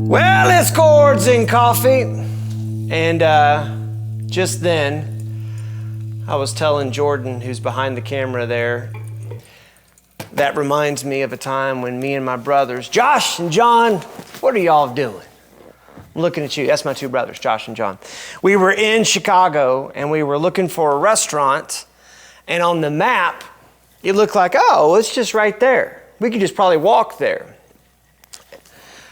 Well, it's Chords and Coffee, and just then I was telling Jordan, who's behind the camera there, that reminds me of a time when me and my brothers, Josh and John, what are y'all doing? I'm looking at you. That's my two brothers, Josh and John. We were in Chicago, and we were looking for a restaurant, and on the map, it looked like, oh, it's just right there. We could just probably walk there.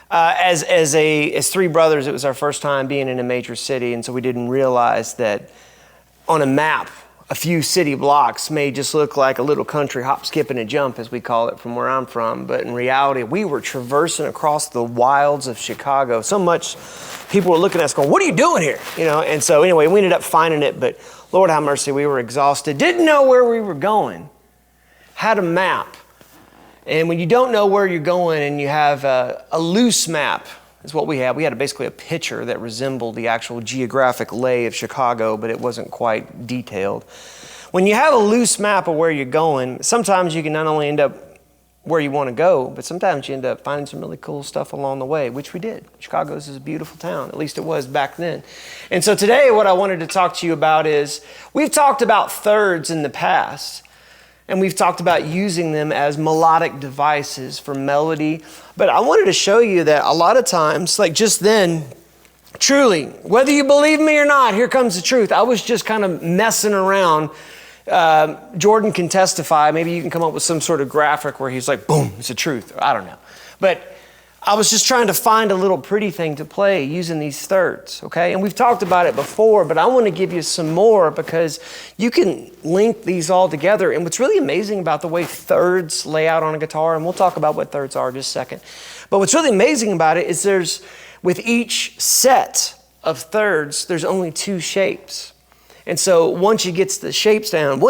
As three brothers, it was our first time being in a major city, and so we didn't realize that on a map, a few city blocks may just look like a little country hop, skip, and a jump, as we call it from where I'm from. But in reality, we were traversing across the wilds of Chicago. So much people were looking at us going, what are you doing here? You know, and so anyway, we ended up finding it, but Lord have mercy, we were exhausted. Didn't know where we were going. Had a map. And when you don't know where you're going and you have a loose map, is what we had. We had basically a picture that resembled the actual geographic lay of Chicago, but it wasn't quite detailed. When you have a loose map of where you're going, sometimes you can not only end up where you want to go, but sometimes you end up finding some really cool stuff along the way, which we did. Chicago is a beautiful town, at least it was back then. And so today what I wanted to talk to you about is, we've talked about thirds in the past, and we've talked about using them as melodic devices for melody. But I wanted to show you that a lot of times, like just then, truly, whether you believe me or not, here comes the truth. I was just kind of messing around. Jordan can testify. Maybe you can come up with some sort of graphic where he's like, boom, it's the truth. I don't know. But I was just trying to find a little pretty thing to play using these thirds, okay? And we've talked about it before, but I want to give you some more because you can link these all together. And what's really amazing about the way thirds lay out on a guitar, and we'll talk about what thirds are in just a second, but what's really amazing about it is with each set of thirds, there's only two shapes. And so once you get the shapes down,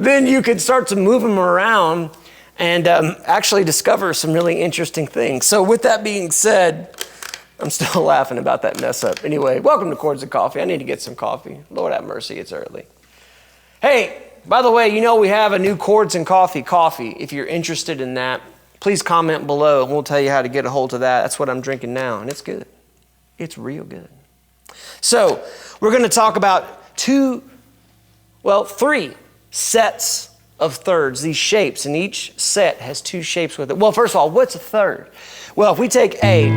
then you can start to move them around and actually discover some really interesting things. So with that being said, I'm still laughing about that mess up. Anyway, welcome to Chords and Coffee. I need to get some coffee. Lord have mercy, it's early. Hey, by the way, you know we have a new Chords and Coffee coffee. If you're interested in that, please comment below and we'll tell you how to get a hold of that. That's what I'm drinking now, and it's good. It's real good. So we're going to talk about three sets of thirds, these shapes, and each set has two shapes with it. Well, first of all, what's a third? Well, if we take A,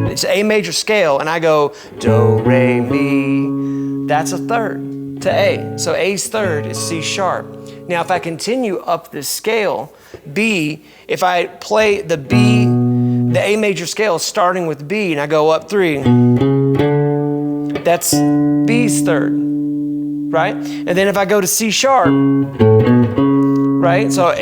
it's A major scale, and I go do, re, mi, that's a third to A. So A's third is C sharp. Now, if I continue up this scale, B, if I play the B, the A major scale starting with B, and I go up 3, that's B's third. Right? And then if I go to C sharp, right? So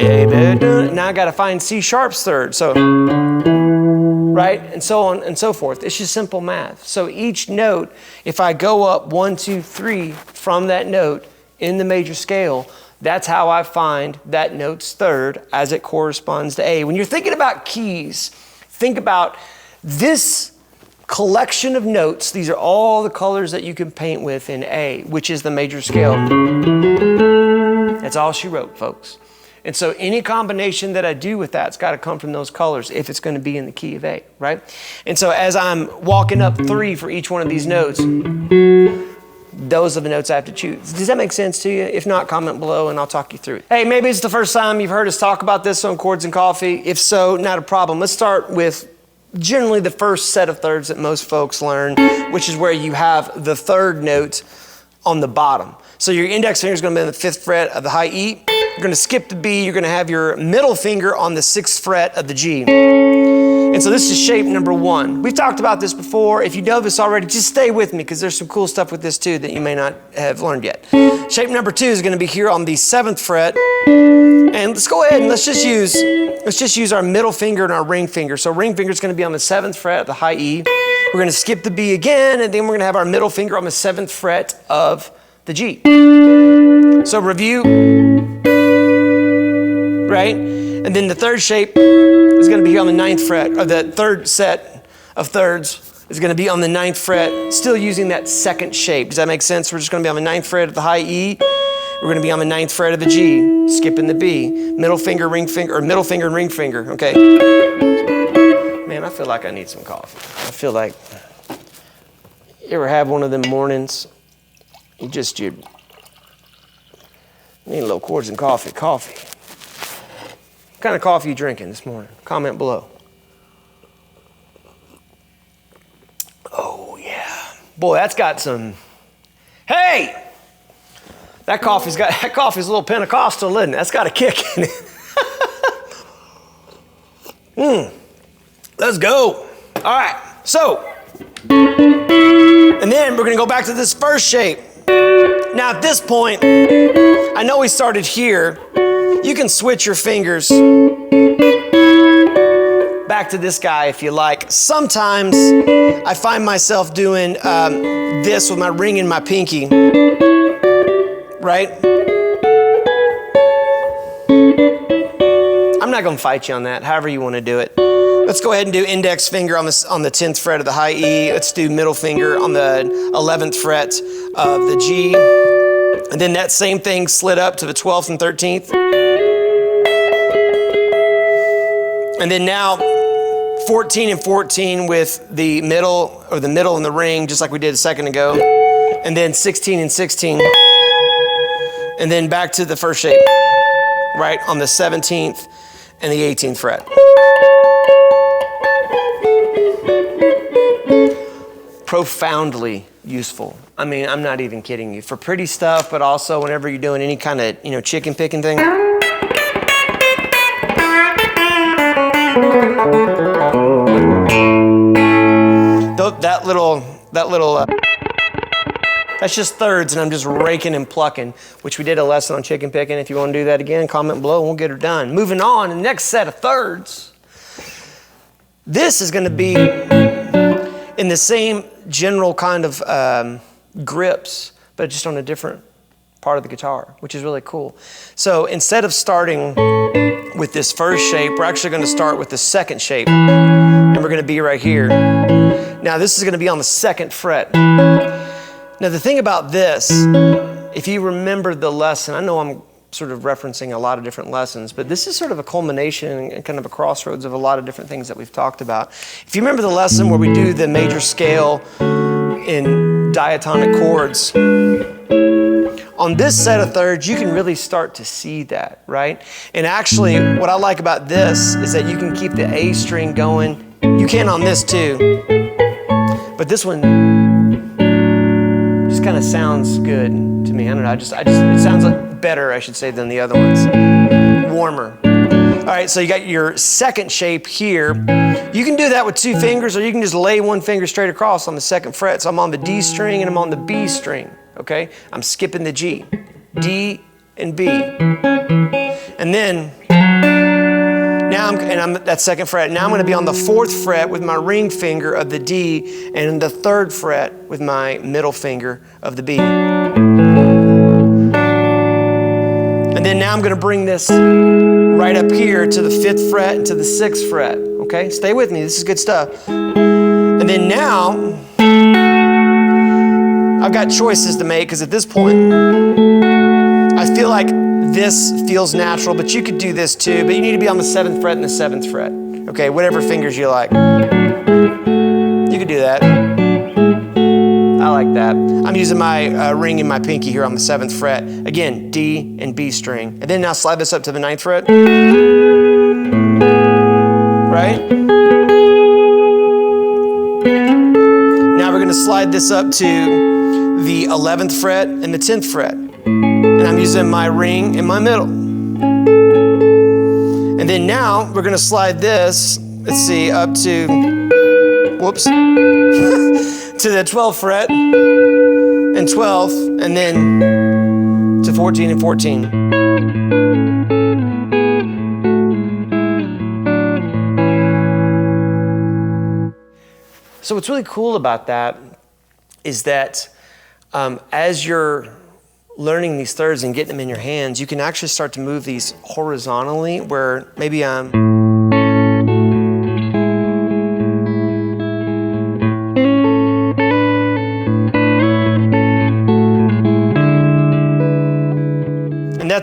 now I got to find C sharp's third. So, right? And so on and so forth. It's just simple math. So each note, if I go up 1, 2, 3 from that note in the major scale, that's how I find that note's third as it corresponds to A. When you're thinking about keys, think about this collection of notes. These are all the colors that you can paint with in A, which is the major scale. That's all she wrote, folks. And so any combination that I do with that, it's got to come from those colors if it's going to be in the key of A, right? And so as I'm walking up 3 for each one of these notes, those are the notes I have to choose. Does that make sense to you? If not, comment below and I'll talk you through it. Hey, maybe it's the first time you've heard us talk about this on Chords and Coffee. If so, not a problem. Let's start with generally the first set of thirds that most folks learn, which is where you have the third note on the bottom. So your index finger is going to be on the 5th fret of the high E. You're going to skip the B. You're going to have your middle finger on the 6th fret of the G. And so this is shape number 1. We've talked about this before. If you know this already, just stay with me because there's some cool stuff with this too that you may not have learned yet. Shape number 2 is going to be here on the 7th fret. And let's go ahead and let's just use our middle finger and our ring finger. So ring finger is going to be on the 7th fret of the high E. We're going to skip the B again, and then we're going to have our middle finger on the 7th fret of the G. So review, right? And then the third shape is going to be here on the 9th fret, or the third set of thirds is going to be on the 9th fret, still using that second shape. Does that make sense? We're just going to be on the 9th fret of the high E. We're going to be on the 9th fret of the G, skipping the B, middle finger, ring finger, or middle finger and ring finger, okay? Man, I feel like I need some coffee. I feel like, you ever have one of them mornings, you need a little Chords and Coffee. What kind of coffee you drinking this morning? Comment below. Oh yeah, boy, that's got some. Hey, that coffee's a little Pentecostal, isn't it? That's got a kick in it. Let's go. All right, so, and then we're gonna go back to this first shape. Now at this point, I know we started here. You can switch your fingers back to this guy if you like. Sometimes I find myself doing this with my ring and my pinky, right? I'm not gonna fight you on that, however you wanna do it. Let's go ahead and do index finger on the 10th fret of the high E. Let's do middle finger on the 11th fret of the G. And then that same thing slid up to the 12th and 13th. And then now 14 and 14 with the middle and the ring, just like we did a second ago. And then 16 and 16. And then back to the first shape, right, on the 17th and the 18th fret. Profoundly useful. I mean, I'm not even kidding you. For pretty stuff, but also whenever you're doing any kind of, chicken picking thing. That's just thirds, and I'm just raking and plucking, which we did a lesson on chicken picking. If you want to do that again, comment below and we'll get her done. Moving on, the next set of thirds. This is going to be in the same general kind of grips, but just on a different part of the guitar, which is really cool. So instead of starting with this first shape, we're actually going to start with the second shape, and we're going to be right here. Now this is going to be on the 2nd fret. Now the thing about this, if you remember the lesson, I know I'm sort of referencing a lot of different lessons, but this is sort of a culmination and kind of a crossroads of a lot of different things that we've talked about. If you remember the lesson where we do the major scale in diatonic chords, on this set of thirds, you can really start to see that, right? And actually, what I like about this is that you can keep the A string going. You can on this too, but this one just kind of sounds good to me. I don't know, it sounds like better, I should say, than the other ones. Warmer. All right, so you got your second shape here. You can do that with 2 fingers, or you can just lay 1 finger straight across on the 2nd fret. So I'm on the D string and I'm on the B string, okay? I'm skipping the G, D and B. And then, I'm that 2nd fret. Now I'm gonna be on the 4th fret with my ring finger of the D, and the 3rd fret with my middle finger of the B. And then now I'm going to bring this right up here to the 5th fret and to the 6th fret. Okay, stay with me. This is good stuff. And then now I've got choices to make, because at this point I feel like this feels natural, but you could do this too. But you need to be on the 7th fret and the 7th fret. Okay, whatever fingers you like. You could do that. I like that. I'm using my ring and my pinky here on the 7th fret. Again, D and B string. And then now slide this up to the 9th fret. Right? Now we're going to slide this up to the 11th fret and the 10th fret. And I'm using my ring in my middle. And then now we're going to slide this, let's see, up to, whoops, to the 12th fret and 12th, and then to 14 and 14. So what's really cool about that is that as you're learning these thirds and getting them in your hands, you can actually start to move these horizontally, where maybe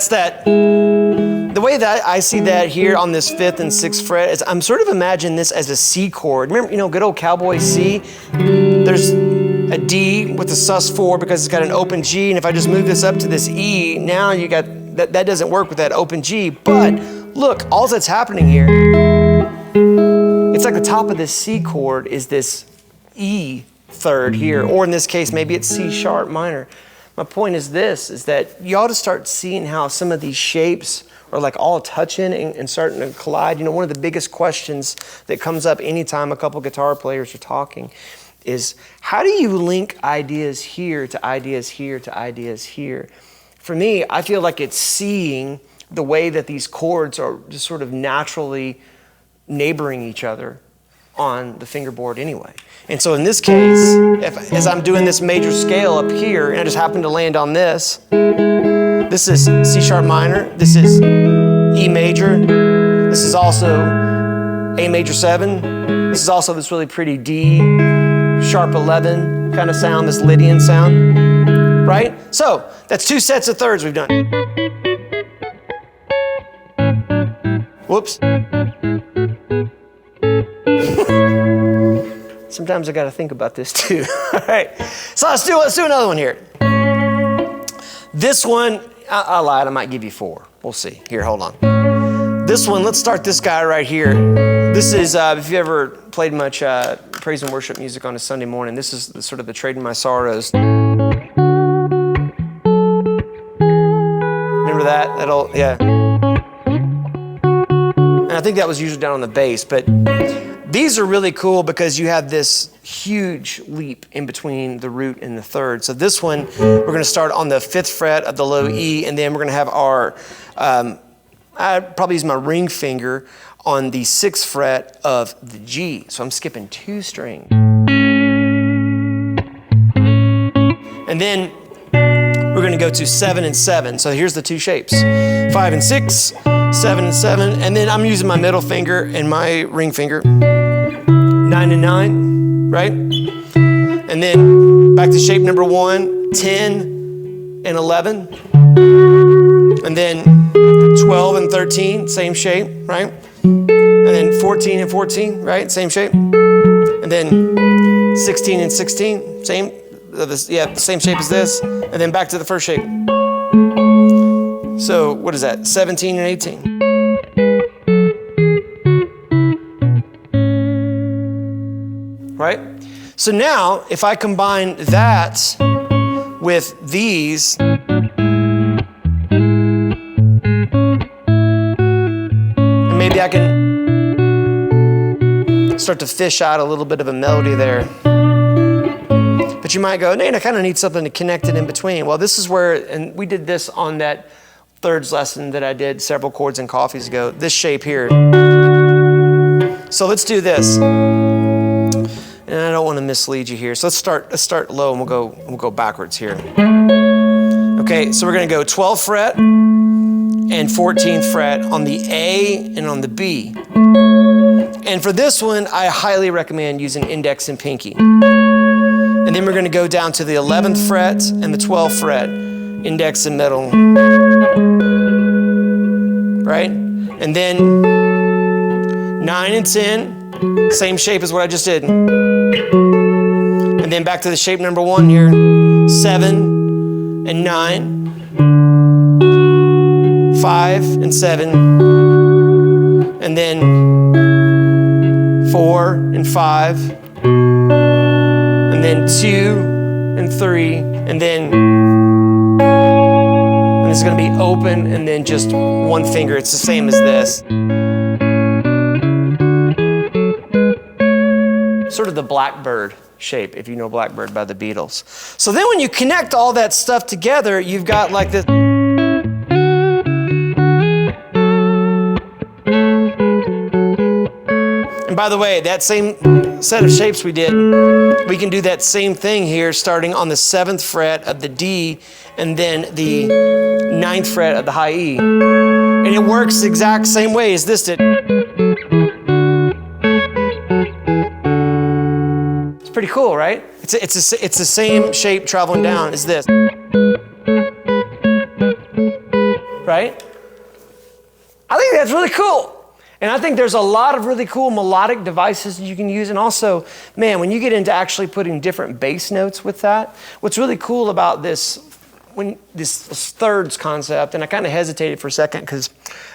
that's that. The way that I see that here on this 5th and 6th fret is I'm sort of imagining this as a C chord. Remember, good old cowboy C? There's a D with a sus4 because it's got an open G, and if I just move this up to this E, now you got, that doesn't work with that open G, but look, all that's happening here, it's like the top of this C chord is this E third here, or in this case, maybe it's C sharp minor. My point is this, is that you ought to start seeing how some of these shapes are like all touching and starting to collide. One of the biggest questions that comes up anytime a couple guitar players are talking is, how do you link ideas here to ideas here to ideas here? For me, I feel like it's seeing the way that these chords are just sort of naturally neighboring each other on the fingerboard anyway. And so in this case, as I'm doing this major scale up here, and I just happen to land on this, this is C sharp minor, this is E major, this is also A major 7, this is also this really pretty D sharp 11 kind of sound, this Lydian sound, right? So that's 2 sets of thirds we've done. Whoops. Sometimes I got to think about this too. All right, so let's do another one here. This one, I lied, I might give you 4. We'll see. Here, hold on. This one, let's start this guy right here. This is, if you ever played much praise and worship music on a Sunday morning, this is sort of the Trading My Sorrows. Remember that? That old, yeah. And I think that was usually down on the bass, but these are really cool because you have this huge leap in between the root and the third. So this one, we're going to start on the 5th fret of the low E, and then we're going to have our, I probably use my ring finger on the 6th fret of the G. So I'm skipping 2 strings. And then we're going to go to 7 and 7. So here's the 2 shapes, 5 and 6, 7 and 7, and then I'm using my middle finger and my ring finger, 9 and 9, right? And then back to shape number 1, 10 and 11, and then 12 and 13, same shape, right? And then 14 and 14, right? Same shape. And then 16 and 16, same, the same shape as this, and then back to the first shape. So what is that? 17 and 18. Right? So now, if I combine that with these, and maybe I can start to fish out a little bit of a melody there. But you might go, Nate, I kind of need something to connect it in between. Well, this is where, and we did this on that thirds lesson that I did several Chords and Coffees ago, this shape here. So let's do this. And I don't want to mislead you here. So let's start low and we'll go backwards here. Okay, so we're going to go 12th fret and 14th fret on the A and on the B. And for this one, I highly recommend using index and pinky. And then we're going to go down to the 11th fret and the 12th fret, index and middle. Right? And then 9 and 10, same shape as what I just did. And then back to the shape number 1 here, 7 and 9, 5 and 7, and then 4 and 5, and then 2 and 3, and it's going to be open and then just 1 finger. It's the same as this. Sort of the Blackbird shape, if you know Blackbird by the Beatles. So then when you connect all that stuff together, you've got like this. And by the way, that same set of shapes we did, we can do that same thing here starting on the 7th fret of the D and then the 9th fret of the high E. And it works the exact same way as this did. It's pretty cool, right? It's the same shape traveling down as this. right? I think that's really cool. And I think there's a lot of really cool melodic devices that you can use. And also, man, when you get into actually putting different bass notes with that, what's really cool about this thirds concept, and I kind of hesitated for a second because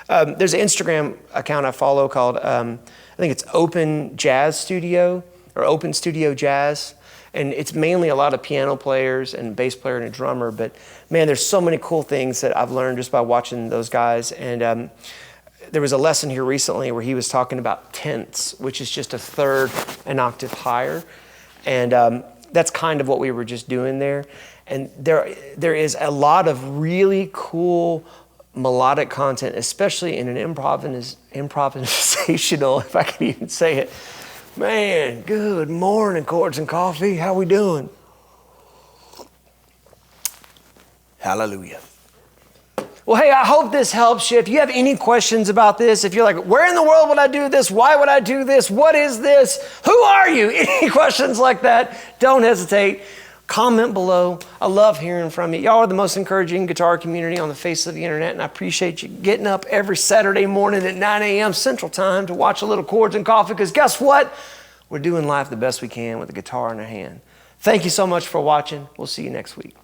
there's an Instagram account I follow called, I think it's Open Jazz Studio or Open Studio Jazz. And it's mainly a lot of piano players and a bass player and a drummer. But man, there's so many cool things that I've learned just by watching those guys. And there was a lesson here recently where he was talking about tenths, which is just a third an octave higher. And that's kind of what we were just doing there. And there is a lot of really cool melodic content, especially in an improvisational, if I can even say it. Man, good morning, Chords and Coffee. How we doing? Hallelujah. Well, hey, I hope this helps you. If you have any questions about this, if you're like, where in the world would I do this? Why would I do this? What is this? Who are you? Any questions like that, don't hesitate. Comment below. I love hearing from you. Y'all are the most encouraging guitar community on the face of the internet, and I appreciate you getting up every Saturday morning at 9 a.m. Central Time to watch a little Chords and Coffee, because guess what? We're doing life the best we can with a guitar in our hand. Thank you so much for watching. We'll see you next week.